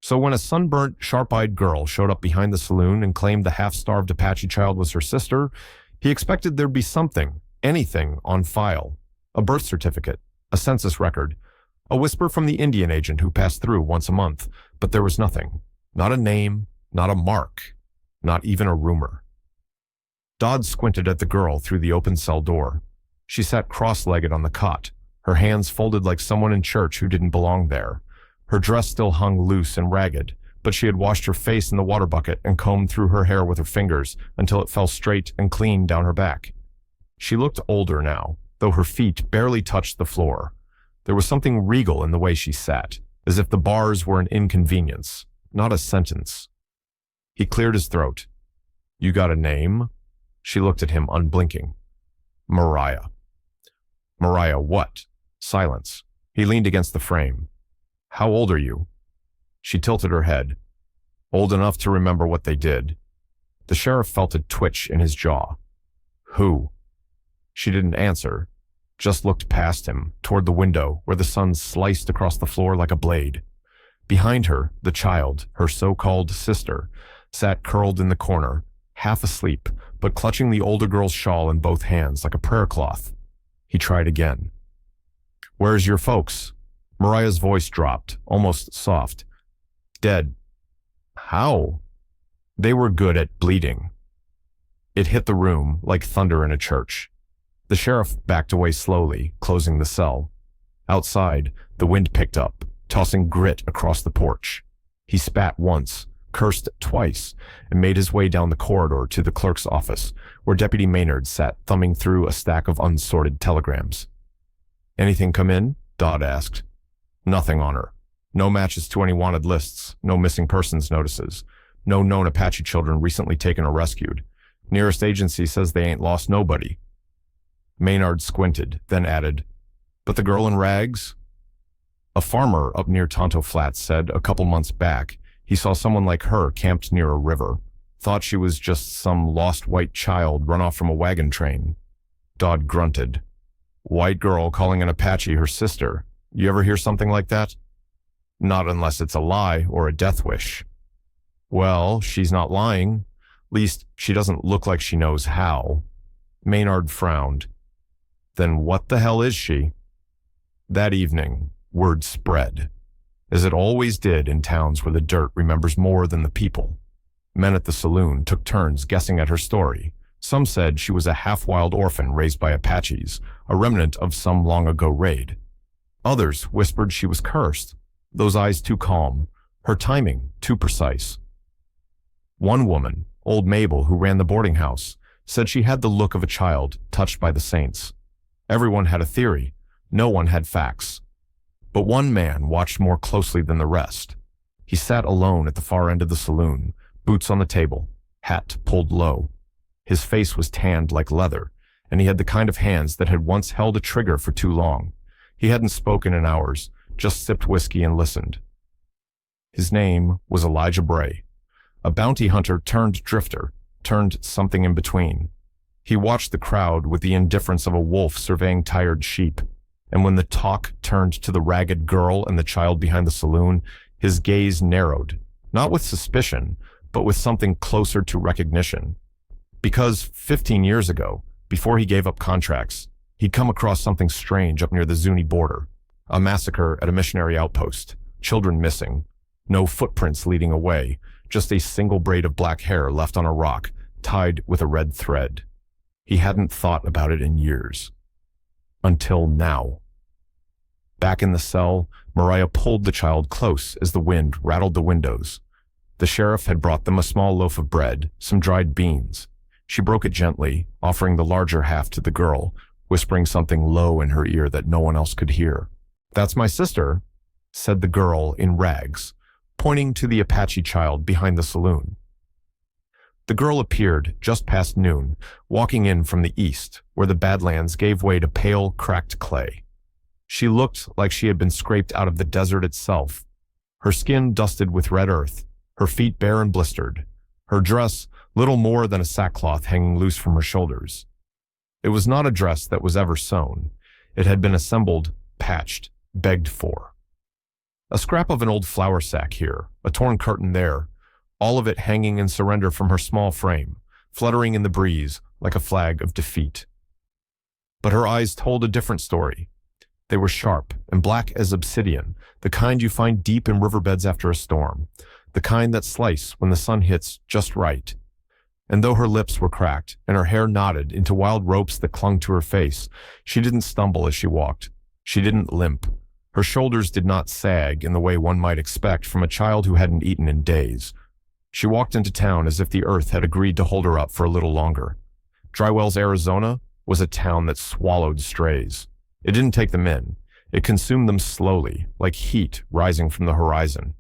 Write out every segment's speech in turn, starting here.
So when a sunburnt, sharp-eyed girl showed up behind the saloon and claimed the half-starved Apache child was her sister, he expected there'd be something, anything, on file. A birth certificate, a census record, a whisper from the Indian agent who passed through once a month, but there was nothing. Not a name, not a mark, not even a rumor. Dodd squinted at the girl through the open cell door. She sat cross-legged on the cot, her hands folded like someone in church who didn't belong there. Her dress still hung loose and ragged, but she had washed her face in the water bucket and combed through her hair with her fingers until it fell straight and clean down her back. She looked older now, though her feet barely touched the floor. There was something regal in the way she sat, as if the bars were an inconvenience, not a sentence. He cleared his throat. "You got a name?" She looked at him, unblinking. "Mariah." "Mariah what?" Silence. He leaned against the frame. "How old are you?" She tilted her head. "Old enough to remember what they did." The sheriff felt a twitch in his jaw. "Who?" She didn't answer, just looked past him, toward the window where the sun sliced across the floor like a blade. Behind her, the child, her so-called sister, sat curled in the corner, half asleep, but clutching the older girl's shawl in both hands like a prayer cloth. He tried again. "Where's your folks?" Mariah's voice dropped, almost soft. "Dead." "How?" "They were good at bleeding." It hit the room like thunder in a church. The sheriff backed away slowly, closing the cell. Outside, the wind picked up, tossing grit across the porch. He spat once, cursed twice, and made his way down the corridor to the clerk's office, where Deputy Maynard sat thumbing through a stack of unsorted telegrams. "Anything come in?" Dodd asked. "Nothing on her. No matches to any wanted lists, no missing persons notices, no known Apache children recently taken or rescued. Nearest agency says they ain't lost nobody." Maynard squinted, then added, "But the girl in rags?" "A farmer up near Tonto Flats said a couple months back he saw someone like her camped near a river. Thought she was just some lost white child run off from a wagon train." Dodd grunted. "White girl calling an Apache her sister. You ever hear something like that?" "Not unless it's a lie or a death wish." "Well, she's not lying. Least, she doesn't look like she knows how." Maynard frowned. "Then what the hell is she?" That evening, word spread, as it always did in towns where the dirt remembers more than the people. Men at the saloon took turns guessing at her story. Some said she was a half-wild orphan raised by Apaches, a remnant of some long-ago raid. Others whispered she was cursed, those eyes too calm, her timing too precise. One woman, old Mabel, who ran the boarding house, said she had the look of a child touched by the saints. Everyone had a theory. No one had facts. But one man watched more closely than the rest. He sat alone at the far end of the saloon, boots on the table, hat pulled low. His face was tanned like leather, and he had the kind of hands that had once held a trigger for too long. He hadn't spoken in hours, just sipped whiskey and listened. His name was Elijah Bray, a bounty hunter turned drifter, turned something in between. He watched the crowd with the indifference of a wolf surveying tired sheep, and when the talk turned to the ragged girl and the child behind the saloon, his gaze narrowed, not with suspicion, but with something closer to recognition. Because 15 years ago, before he gave up contracts, he'd come across something strange up near the Zuni border. A massacre at a missionary outpost, children missing, no footprints leading away, just a single braid of black hair left on a rock, tied with a red thread. He hadn't thought about it in years. Until now. Back in the cell, Mariah pulled the child close as the wind rattled the windows. The sheriff had brought them a small loaf of bread, some dried beans. She broke it gently, offering the larger half to the girl, whispering something low in her ear that no one else could hear. "That's my sister," said the girl in rags, pointing to the Apache child behind the saloon. The girl appeared just past noon, walking in from the east, where the Badlands gave way to pale, cracked clay. She looked like she had been scraped out of the desert itself, her skin dusted with red earth, her feet bare and blistered, her dress little more than a sackcloth hanging loose from her shoulders. It was not a dress that was ever sewn. It had been assembled, patched, begged for. A scrap of an old flour sack here, a torn curtain there, all of it hanging in surrender from her small frame, fluttering in the breeze like a flag of defeat. But her eyes told a different story. They were sharp and black as obsidian, the kind you find deep in riverbeds after a storm, the kind that slice when the sun hits just right. And though her lips were cracked and her hair knotted into wild ropes that clung to her face, she didn't stumble as she walked. She didn't limp. Her shoulders did not sag in the way one might expect from a child who hadn't eaten in days. She walked into town as if the earth had agreed to hold her up for a little longer. Dry Wells, Arizona, was a town that swallowed strays. It didn't take them in. It consumed them slowly, like heat rising from the horizon.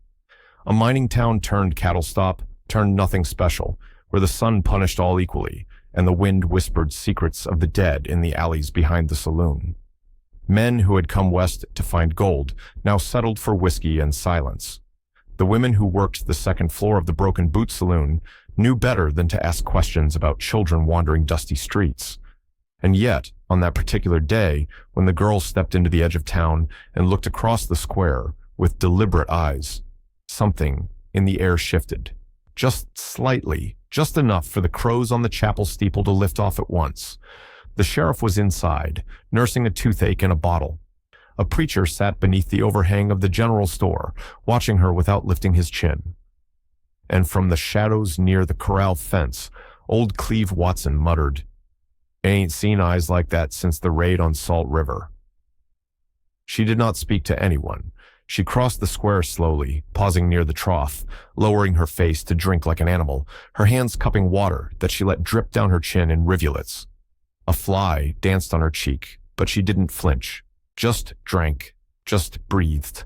A mining town turned cattle stop, turned nothing special, where the sun punished all equally, and the wind whispered secrets of the dead in the alleys behind the saloon. Men who had come west to find gold now settled for whiskey and silence. The women who worked the second floor of the Broken Boot Saloon knew better than to ask questions about children wandering dusty streets. And yet, on that particular day, when the girl stepped into the edge of town and looked across the square with deliberate eyes, something in the air shifted. Just slightly, just enough for the crows on the chapel steeple to lift off at once. The sheriff was inside, nursing a toothache in a bottle. A preacher sat beneath the overhang of the general store, watching her without lifting his chin. And from the shadows near the corral fence, old Cleve Watson muttered, "I ain't seen eyes like that since the raid on Salt River." She did not speak to anyone. She crossed the square slowly, pausing near the trough, lowering her face to drink like an animal, her hands cupping water that she let drip down her chin in rivulets. A fly danced on her cheek, but she didn't flinch, just drank, just breathed.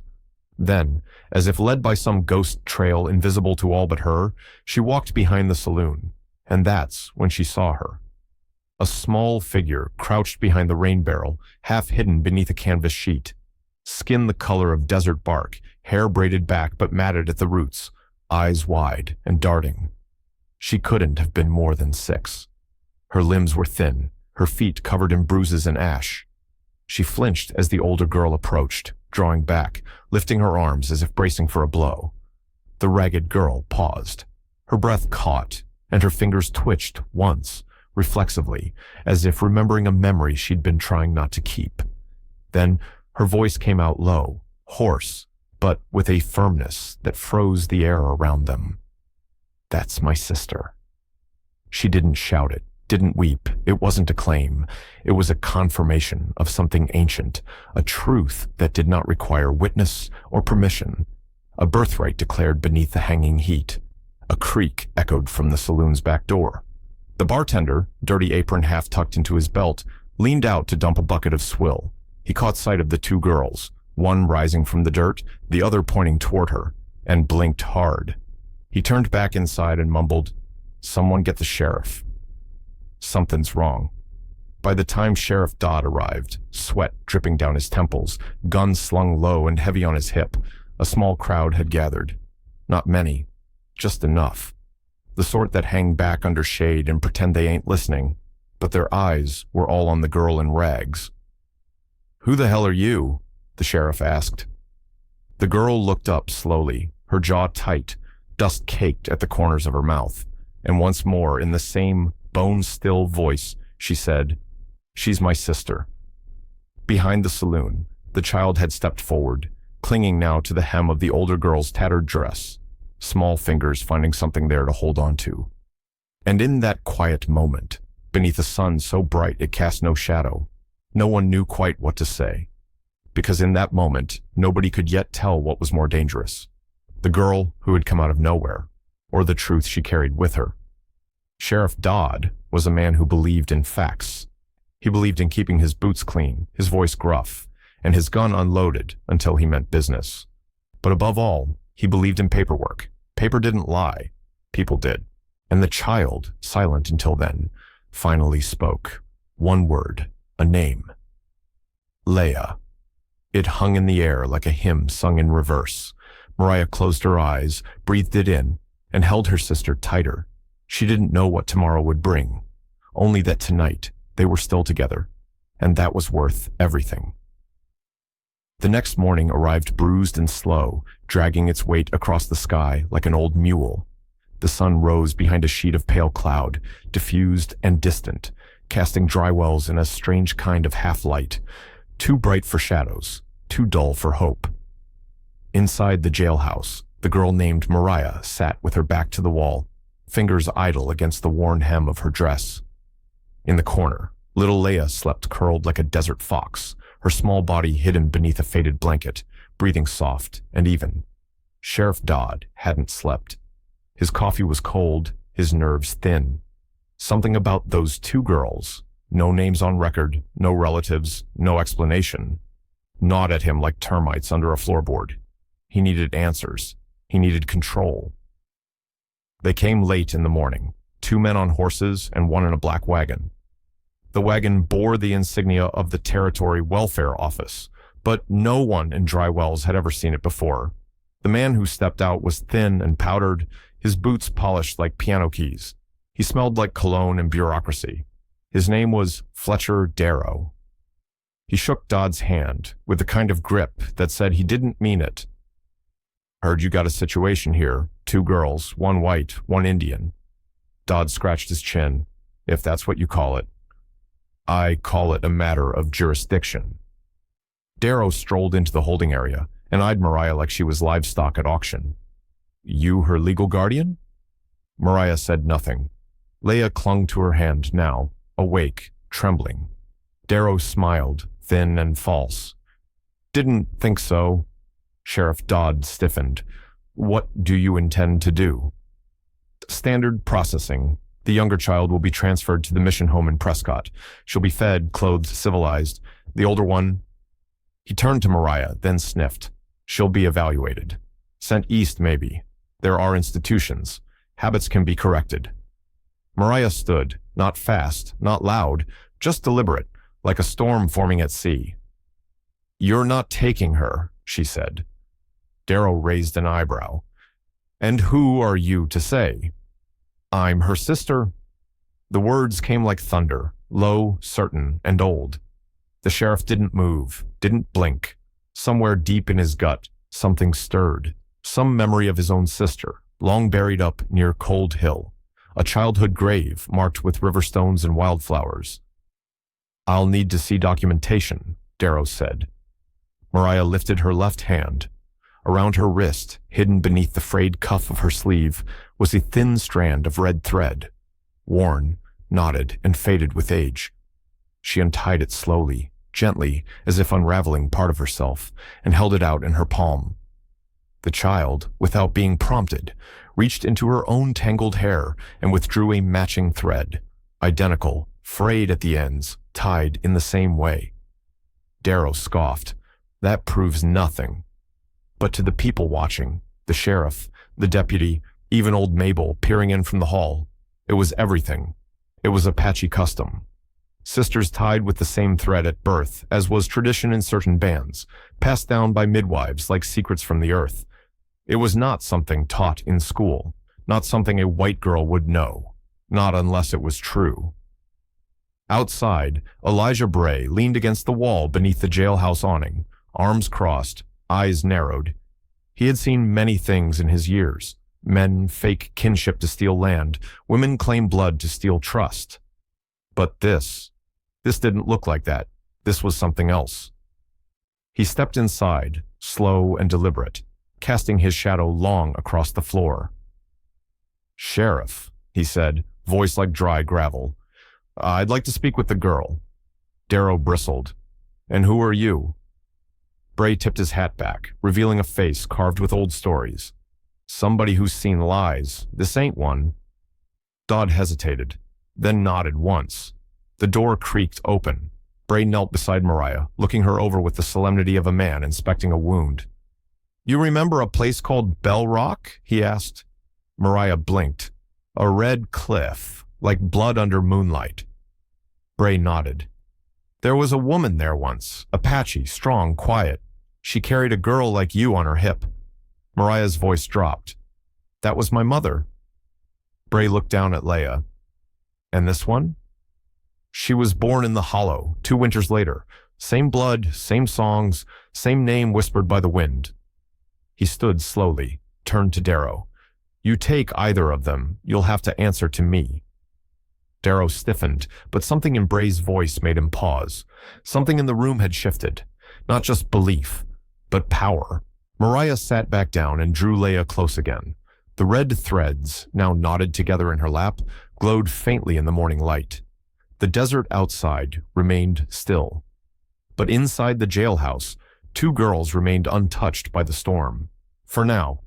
Then, as if led by some ghost trail invisible to all but her, she walked behind the saloon, and that's when she saw her. A small figure crouched behind the rain barrel, half hidden beneath a canvas sheet. Skin the color of desert bark, hair braided back but matted at the roots, eyes wide and darting. She couldn't have been more than 6. Her limbs were thin, her feet covered in bruises and ash. She flinched as the older girl approached, drawing back, lifting her arms as if bracing for a blow. The ragged girl paused. Her breath caught, and her fingers twitched once, reflexively, as if remembering a memory she'd been trying not to keep. Then her voice came out low, hoarse, but with a firmness that froze the air around them. "That's my sister." She didn't shout it, didn't weep. It wasn't a claim. It was a confirmation of something ancient, a truth that did not require witness or permission, a birthright declared beneath the hanging heat. A creak echoed from the saloon's back door. The bartender, dirty apron half tucked into his belt, leaned out to dump a bucket of swill. He caught sight of the 2 girls, one rising from the dirt, the other pointing toward her, and blinked hard. He turned back inside and mumbled, "Someone get the sheriff." Something's wrong. By the time Sheriff Dodd arrived, sweat dripping down his temples, gun slung low and heavy on his hip, a small crowd had gathered. Not many, just enough. The sort that hang back under shade and pretend they ain't listening, but their eyes were all on the girl in rags. "Who the hell are you?" the sheriff asked. The girl looked up slowly, her jaw tight, dust caked at the corners of her mouth, and once more in the same bone-still voice, she said, "She's my sister." Behind the saloon, the child had stepped forward, clinging now to the hem of the older girl's tattered dress, small fingers finding something there to hold on to. And in that quiet moment, beneath a sun so bright it cast no shadow, no one knew quite what to say. Because in that moment, nobody could yet tell what was more dangerous, the girl who had come out of nowhere, or the truth she carried with her. Sheriff Dodd was a man who believed in facts. He believed in keeping his boots clean, his voice gruff, and his gun unloaded until he meant business. But above all, he believed in paperwork. Paper didn't lie. People did. And the child, silent until then, finally spoke. One word, a name. Leia. It hung in the air like a hymn sung in reverse. Mariah closed her eyes, breathed it in, and held her sister tighter. She didn't know what tomorrow would bring, only that tonight they were still together, and that was worth everything. The next morning arrived bruised and slow, dragging its weight across the sky like an old mule. The sun rose behind a sheet of pale cloud, diffused and distant, casting dry wells in a strange kind of half-light, too bright for shadows, too dull for hope. Inside the jailhouse, the girl named Mariah sat with her back to the wall, fingers idle against the worn hem of her dress. In the corner, little Leia slept curled like a desert fox, her small body hidden beneath a faded blanket, breathing soft and even. Sheriff Dodd hadn't slept. His coffee was cold, his nerves thin. Something about those two girls, no names on record, no relatives, no explanation, gnawed at him like termites under a floorboard. He needed answers. He needed control. They came late in the morning, 2 men on horses and 1 in a black wagon. The wagon bore the insignia of the Territory Welfare Office, but no one in Dry Wells had ever seen it before. The man who stepped out was thin and powdered, his boots polished like piano keys. He smelled like cologne and bureaucracy. His name was Fletcher Darrow. He shook Dodd's hand with the kind of grip that said he didn't mean it. "Heard you got a situation here. 2 girls, 1 white, 1 Indian." Dodd scratched his chin. "If that's what you call it." "I call it a matter of jurisdiction." Darrow strolled into the holding area and eyed Mariah like she was livestock at auction. "You her legal guardian?" Mariah said nothing. Leia clung to her hand now, awake, trembling. Darrow smiled, thin and false. "Didn't think so." Sheriff Dodd stiffened. "What do you intend to do?" "Standard processing. The younger child will be transferred to the mission home in Prescott. She'll be fed, clothed, civilized. The older one—" He turned to Mariah, then sniffed. "She'll be evaluated. Sent east, maybe. There are institutions. Habits can be corrected." Mariah stood, not fast, not loud, just deliberate, like a storm forming at sea. "You're not taking her," she said. Darrow raised an eyebrow. "And who are you to say?" "I'm her sister." The words came like thunder, low, certain, and old. The sheriff didn't move, didn't blink. Somewhere deep in his gut, something stirred. Some memory of his own sister, long buried up near Cold Hill. A childhood grave marked with river stones and wildflowers. "I'll need to see documentation," Darrow said. Mariah lifted her left hand. Around her wrist, hidden beneath the frayed cuff of her sleeve, was a thin strand of red thread. Worn, knotted, and faded with age. She untied it slowly, gently, as if unraveling part of herself, and held it out in her palm. The child, without being prompted, reached into her own tangled hair and withdrew a matching thread, identical, frayed at the ends, tied in the same way. Darrow scoffed. "That proves nothing." But to the people watching, the sheriff, the deputy, even old Mabel peering in from the hall, it was everything. It was Apache custom. Sisters tied with the same thread at birth, as was tradition in certain bands, passed down by midwives like secrets from the earth. It was not something taught in school, not something a white girl would know, not unless it was true. Outside, Elijah Bray leaned against the wall beneath the jailhouse awning, arms crossed, eyes narrowed. He had seen many things in his years. Men fake kinship to steal land, women claim blood to steal trust. But this didn't look like that. This was something else. He stepped inside, slow and deliberate, casting his shadow long across the floor. "Sheriff," he said, voice like dry gravel. "I'd like to speak with the girl." Darrow bristled. "And who are you?" Bray tipped his hat back, revealing a face carved with old stories. "Somebody who's seen lies. This ain't one." Dodd hesitated, then nodded once. The door creaked open. Bray knelt beside Mariah, looking her over with the solemnity of a man inspecting a wound. "You remember a place called Bell Rock?" he asked. Mariah blinked. "A red cliff, like blood under moonlight." Bray nodded. "There was a woman there once, Apache, strong, quiet. She carried a girl like you on her hip." Mariah's voice dropped. "That was my mother." Bray looked down at Leia. "And this one?" "She was born in the Hollow, 2 winters later. Same blood, same songs, same name whispered by the wind. He stood slowly, turned to Darrow. You take either of them, you'll have to answer to me. Darrow stiffened, but something in Bray's voice made him pause. Something in the room had shifted. Not just belief, but power. Mariah sat back down and drew Leia close again. The red threads, now knotted together in her lap, glowed faintly in the morning light. The desert outside remained still. But inside the jailhouse, two girls remained untouched by the storm. For now.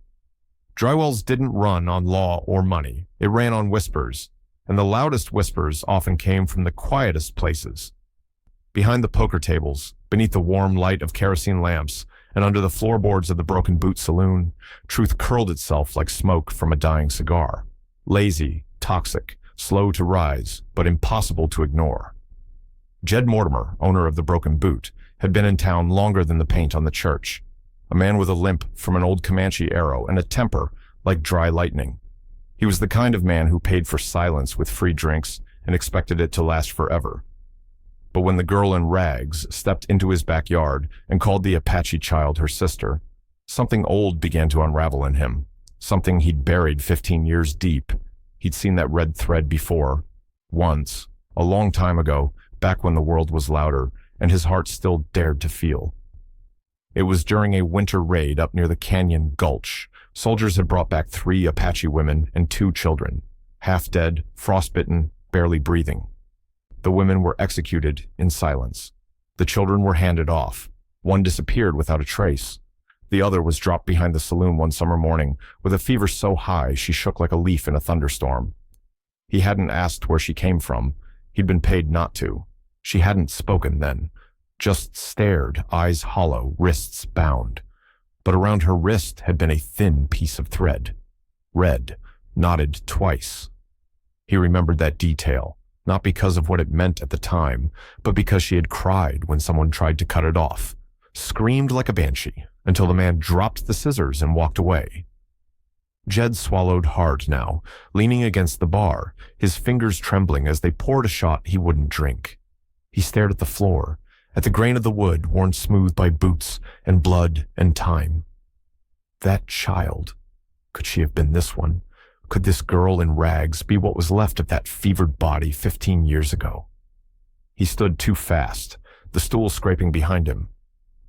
Drywell's didn't run on law or money. It ran on whispers, and the loudest whispers often came from the quietest places. Behind the poker tables, beneath the warm light of kerosene lamps, and under the floorboards of the Broken Boot Saloon, truth curled itself like smoke from a dying cigar. Lazy, toxic, slow to rise, but impossible to ignore. Jed Mortimer, owner of the Broken Boot, had been in town longer than the paint on the church. A man with a limp from an old Comanche arrow and a temper like dry lightning. He was the kind of man who paid for silence with free drinks and expected it to last forever. But when the girl in rags stepped into his backyard and called the Apache child her sister, something old began to unravel in him, something he'd buried 15 years deep. He'd seen that red thread before, once, a long time ago, back when the world was louder, and his heart still dared to feel. It was during a winter raid up near the Canyon Gulch. Soldiers had brought back 3 Apache women and 2 children, half dead, frostbitten, barely breathing. The women were executed in silence. The children were handed off. One disappeared without a trace. The other was dropped behind the saloon one summer morning with a fever so high she shook like a leaf in a thunderstorm. He hadn't asked where she came from. He'd been paid not to. She hadn't spoken then, just stared, eyes hollow, wrists bound. But around her wrist had been a thin piece of thread. Red, knotted twice. He remembered that detail. Not because of what it meant at the time, but because she had cried when someone tried to cut it off, screamed like a banshee, until the man dropped the scissors and walked away. Jed swallowed hard now, leaning against the bar, his fingers trembling as they poured a shot he wouldn't drink. He stared at the floor, at the grain of the wood worn smooth by boots and blood and time. That child. Could she have been this one? Could this girl in rags be what was left of that fevered body 15 years ago? He stood too fast, the stool scraping behind him.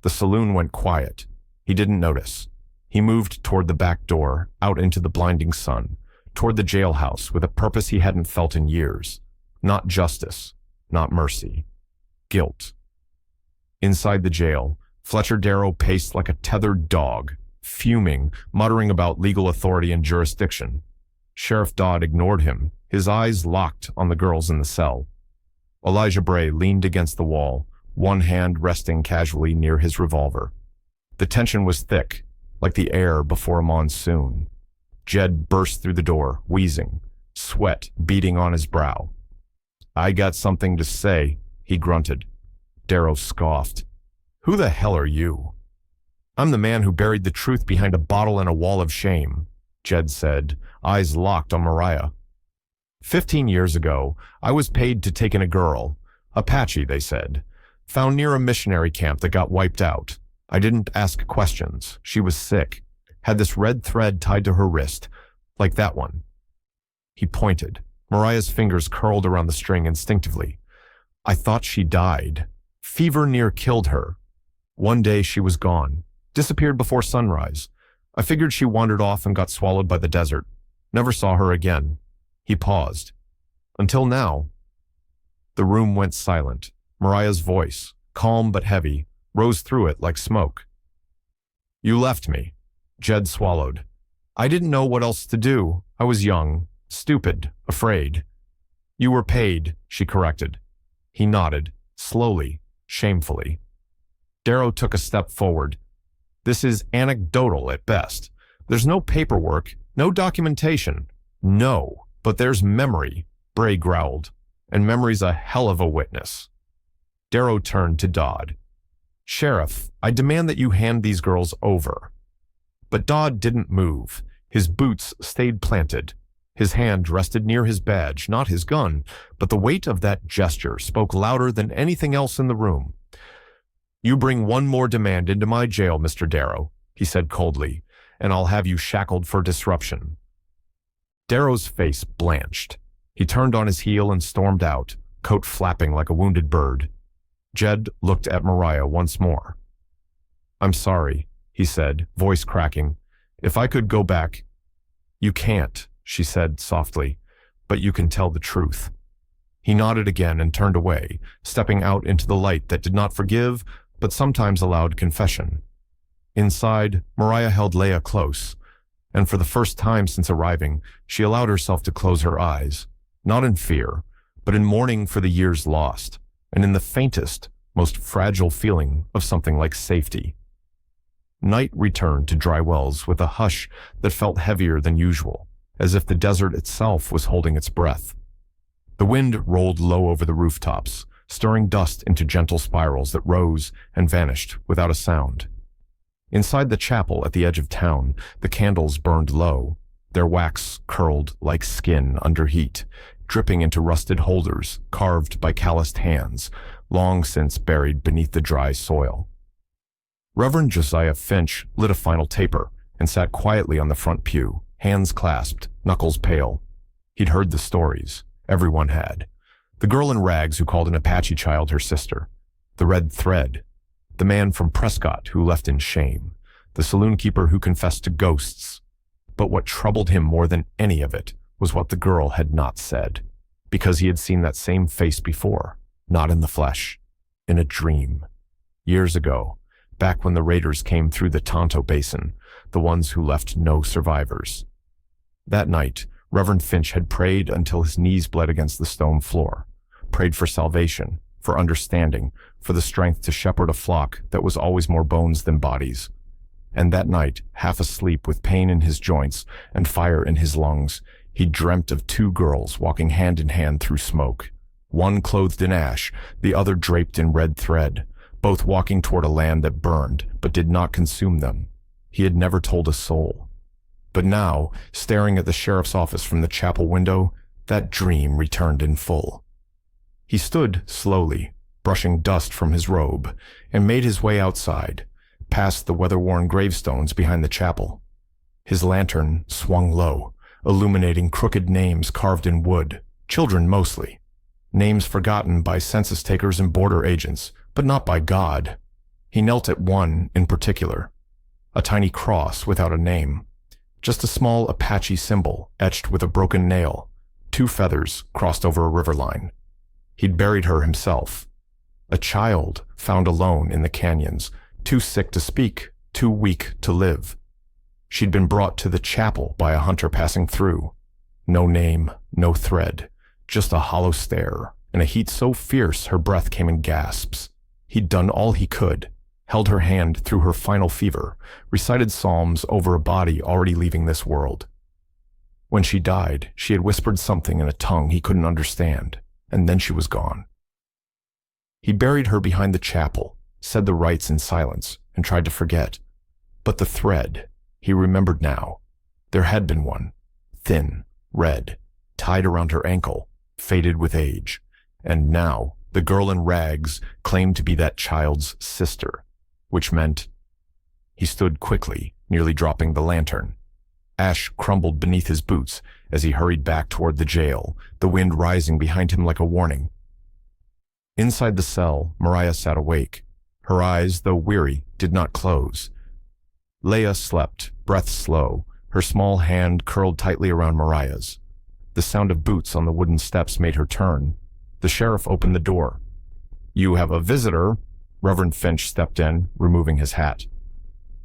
The saloon went quiet. He didn't notice. He moved toward the back door, out into the blinding sun, toward the jailhouse with a purpose he hadn't felt in years. Not justice, not mercy. Guilt. Inside the jail, Fletcher Darrow paced like a tethered dog, fuming, muttering about legal authority and jurisdiction. Sheriff Dodd ignored him, his eyes locked on the girls in the cell. Elijah Bray leaned against the wall, one hand resting casually near his revolver. The tension was thick, like the air before a monsoon. Jed burst through the door, wheezing, sweat beading on his brow. "I got something to say," he grunted. Darrow scoffed. "Who the hell are you?" "I'm the man who buried the truth behind a bottle and a wall of shame," Jed said, eyes locked on Mariah. 15 years ago, I was paid to take in a girl, Apache, they said, found near a missionary camp that got wiped out. I didn't ask questions. She was sick, had this red thread tied to her wrist, like that one. He pointed. Mariah's fingers curled around the string instinctively. I thought she died. Fever near killed her. One day she was gone, disappeared before sunrise. I figured she wandered off and got swallowed by the desert. Never saw her again. He paused. Until now. The room went silent. Mariah's voice, calm but heavy, rose through it like smoke. You left me. Jed swallowed. I didn't know what else to do. I was young, stupid, afraid. You were paid, she corrected. He nodded, slowly, shamefully. Darrow took a step forward. This is anecdotal at best. There's no paperwork, no documentation. No, but there's memory, Bray growled. And memory's a hell of a witness. Darrow turned to Dodd. Sheriff, I demand that you hand these girls over. But Dodd didn't move. His boots stayed planted. His hand rested near his badge, not his gun, but the weight of that gesture spoke louder than anything else in the room. You bring one more demand into my jail, Mr. Darrow, he said coldly, and I'll have you shackled for disruption. Darrow's face blanched. He turned on his heel and stormed out, coat flapping like a wounded bird. Jed looked at Mariah once more. I'm sorry, he said, voice cracking. If I could go back. You can't, she said softly, but you can tell the truth. He nodded again and turned away, stepping out into the light that did not forgive, but sometimes allowed confession. Inside, Mariah held Leia close, and for the first time since arriving, she allowed herself to close her eyes, not in fear, but in mourning for the years lost, and in the faintest, most fragile feeling of something like safety. Night returned to Dry Wells with a hush that felt heavier than usual, as if the desert itself was holding its breath. The wind rolled low over the rooftops, stirring dust into gentle spirals that rose and vanished without a sound. Inside the chapel at the edge of town, the candles burned low, their wax curled like skin under heat, dripping into rusted holders carved by calloused hands, long since buried beneath the dry soil. Reverend Josiah Finch lit a final taper and sat quietly on the front pew, hands clasped, knuckles pale. He'd heard the stories. Everyone had. The girl in rags who called an Apache child her sister. The red thread. The man from Prescott who left in shame. The saloon keeper who confessed to ghosts. But what troubled him more than any of it was what the girl had not said, because he had seen that same face before, not in the flesh, in a dream. Years ago, back when the raiders came through the Tonto Basin, the ones who left no survivors. That night, Reverend Finch had prayed until his knees bled against the stone floor, prayed for salvation, for understanding, for the strength to shepherd a flock that was always more bones than bodies. And that night, half asleep with pain in his joints and fire in his lungs, he dreamt of two girls walking hand in hand through smoke, one clothed in ash, the other draped in red thread, both walking toward a land that burned but did not consume them. He had never told a soul. But now, staring at the sheriff's office from the chapel window, that dream returned in full. He stood slowly, brushing dust from his robe, and made his way outside, past the weather-worn gravestones behind the chapel. His lantern swung low, illuminating crooked names carved in wood, children mostly. Names forgotten by census takers and border agents, but not by God. He knelt at one in particular, a tiny cross without a name. Just a small Apache symbol etched with a broken nail, two feathers crossed over a riverline. He'd buried her himself. A child found alone in the canyons, too sick to speak, too weak to live. She'd been brought to the chapel by a hunter passing through. No name, no thread, just a hollow stare, and a heat so fierce her breath came in gasps. He'd done all he could, held her hand through her final fever, recited psalms over a body already leaving this world. When she died, she had whispered something in a tongue he couldn't understand, and then she was gone. He buried her behind the chapel, said the rites in silence, and tried to forget. But the thread, he remembered now. There had been one, thin, red, tied around her ankle, faded with age, and now the girl in rags claimed to be that child's sister, which meant... He stood quickly, nearly dropping the lantern. Ash crumbled beneath his boots as he hurried back toward the jail, the wind rising behind him like a warning. Inside the cell, Mariah sat awake. Her eyes, though weary, did not close. Leia slept, breath slow, her small hand curled tightly around Mariah's. The sound of boots on the wooden steps made her turn. The sheriff opened the door. "You have a visitor." Reverend Finch stepped in, removing his hat.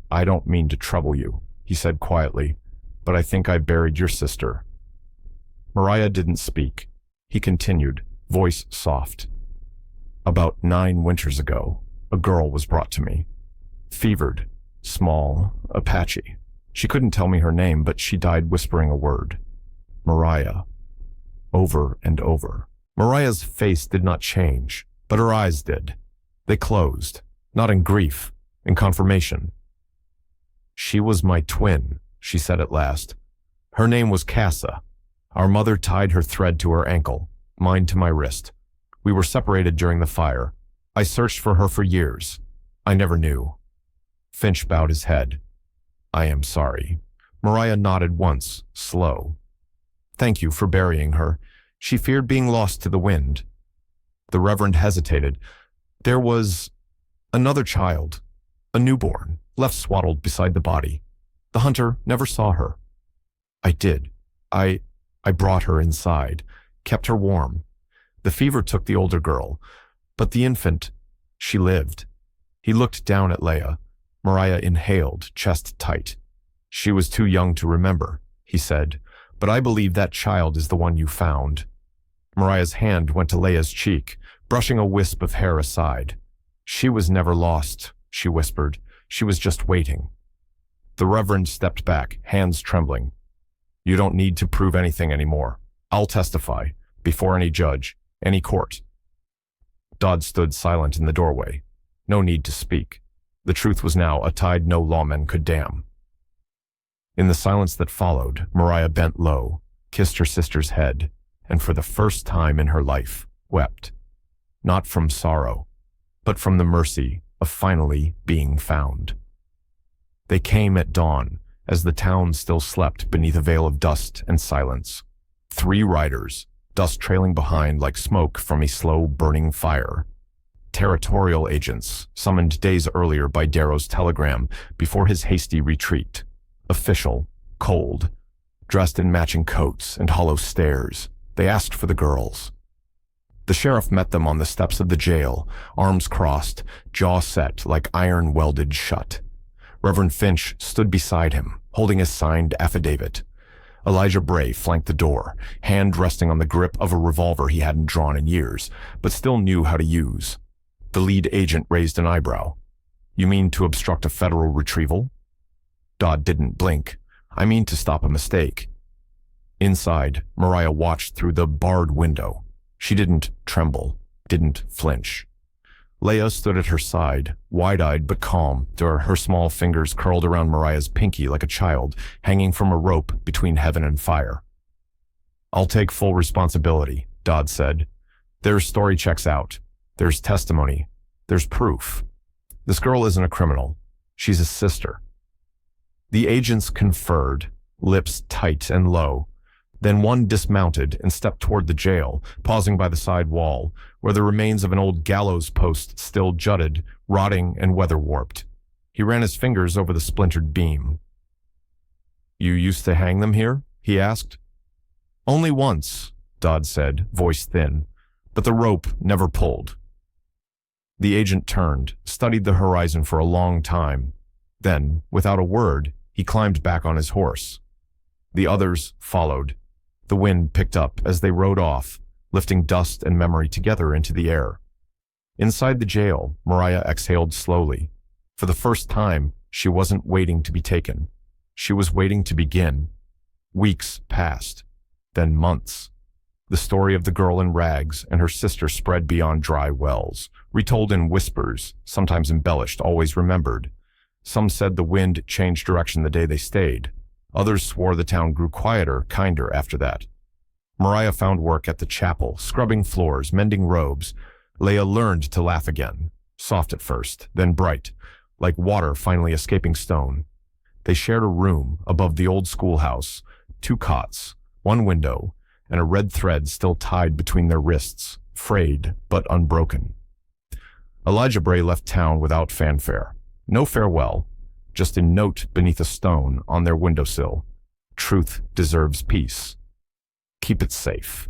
"I don't mean to trouble you," he said quietly, "but I think I buried your sister." Mariah didn't speak. He continued, voice soft. "About 9 winters ago, a girl was brought to me. Fevered, small, Apache. She couldn't tell me her name, but she died whispering a word. Mariah. Over and over. Mariah's face did not change, but her eyes did. They closed, not in grief, in confirmation. "She was my twin," she said at last. "Her name was Casa. Our mother tied her thread to her ankle, mine to my wrist. We were separated during the fire. I searched for her for years. I never knew. Finch bowed his head. I am sorry. Mariah nodded once, slow. Thank you for burying her. She feared being lost to the wind. The Reverend hesitated. There was another child, a newborn, left swaddled beside the body. The hunter never saw her. I did. I brought her inside, kept her warm. The fever took the older girl, but the infant, she lived. He looked down at Leia. Mariah inhaled, chest tight. She was too young to remember, he said, but I believe that child is the one you found. Mariah's hand went to Leia's cheek, brushing a wisp of hair aside. She was never lost, she whispered. She was just waiting. The Reverend stepped back, hands trembling. You don't need to prove anything anymore. I'll testify, before any judge, any court. Dodd stood silent in the doorway. No need to speak. The truth was now a tide no lawman could dam. In the silence that followed, Mariah bent low, kissed her sister's head, and for the first time in her life, wept. Not from sorrow, but from the mercy of finally being found. They came at dawn, as the town still slept beneath a veil of dust and silence. 3 riders, dust trailing behind like smoke from a slow burning fire. Territorial agents, summoned days earlier by Darrow's telegram before his hasty retreat. Official, cold, dressed in matching coats and hollow stares. They asked for the girls. The sheriff met them on the steps of the jail, arms crossed, jaw set like iron welded shut. Reverend Finch stood beside him, holding a signed affidavit. Elijah Bray flanked the door, hand resting on the grip of a revolver he hadn't drawn in years, but still knew how to use. The lead agent raised an eyebrow. You mean to obstruct a federal retrieval? Dodd didn't blink. I mean to stop a mistake. Inside, Mariah watched through the barred window. She didn't tremble, didn't flinch. Leia stood at her side, wide-eyed but calm, her small fingers curled around Mariah's pinky like a child, hanging from a rope between heaven and fire. I'll take full responsibility, Dodd said. Their story checks out. There's testimony. There's proof. This girl isn't a criminal. She's a sister. The agents conferred, lips tight and low. Then one dismounted and stepped toward the jail, pausing by the side wall, where the remains of an old gallows post still jutted, rotting and weather-warped. He ran his fingers over the splintered beam. You used to hang them here? He asked. Only once, Dodd said, voice thin, but the rope never pulled. The agent turned, studied the horizon for a long time. Then, without a word, he climbed back on his horse. The others followed. The wind picked up as they rode off, lifting dust and memory together into the air. Inside the jail, Mariah exhaled slowly. For the first time, she wasn't waiting to be taken. She was waiting to begin. Weeks passed, then months. The story of the girl in rags and her sister spread beyond dry wells, retold in whispers, sometimes embellished, always remembered. Some said the wind changed direction the day they stayed. Others swore the town grew quieter, kinder after that. Mariah found work at the chapel, scrubbing floors, mending robes. Leia learned to laugh again, soft at first, then bright, like water finally escaping stone. They shared a room above the old schoolhouse, 2 cots, 1 window, and a red thread still tied between their wrists, frayed but unbroken. Elijah Bray left town without fanfare. No farewell, just a note beneath a stone on their windowsill. Truth deserves peace. Keep it safe.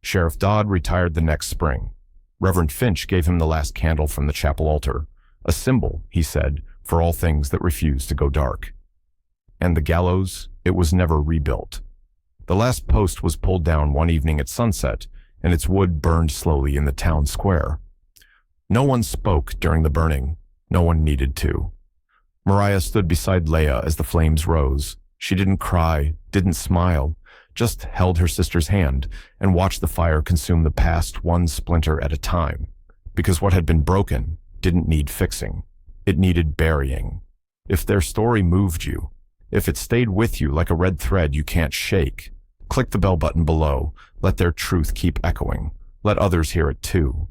Sheriff Dodd retired the next spring. Reverend Finch gave him the last candle from the chapel altar, a symbol, he said, for all things that refuse to go dark. And the gallows, it was never rebuilt. The last post was pulled down one evening at sunset, and its wood burned slowly in the town square. No one spoke during the burning. No one needed to. Mariah stood beside Leia as the flames rose. She didn't cry, didn't smile, just held her sister's hand and watched the fire consume the past one splinter at a time. Because what had been broken didn't need fixing. It needed burying. If their story moved you, if it stayed with you like a red thread you can't shake, click the bell button below. Let their truth keep echoing. Let others hear it too.